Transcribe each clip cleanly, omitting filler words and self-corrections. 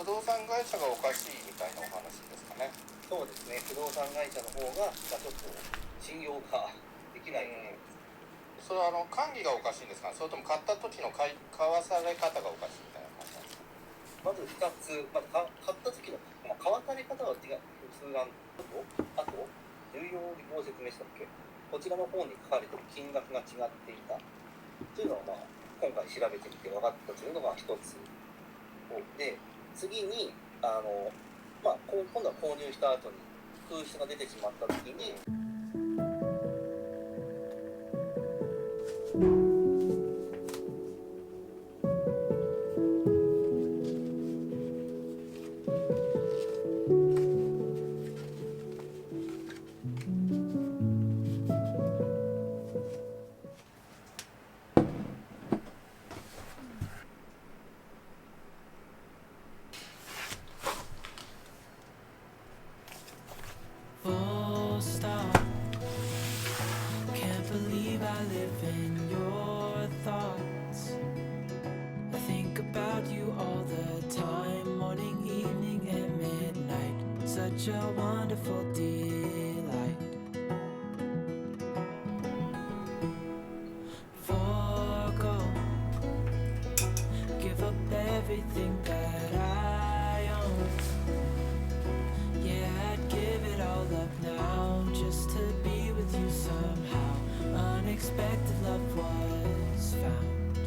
動産会社がおかしいみたいなお話ですかね。そうですね、不動産会社の方がちょっと信用ができない、それは管理がおかしいんですか、それとも買った時の買わされ方がおかしいみたいな話なんですか。まず2つ、買った時の、買わされ方は普通なんだけど、あと重要を説明したっけ、こちらの方に書かれている金額が違っていたというのは、今回調べてみて分かったというのが一つで、次に今度は購入した後に空室が出てしまった時に、such a wonderful delight. Forgo, give up everything that I own. Yeah, I'd give it all up now just to be with you somehow. Unexpected love was found.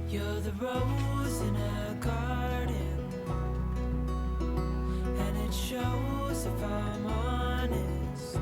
You're the rose in a garden, shows if I'm honest.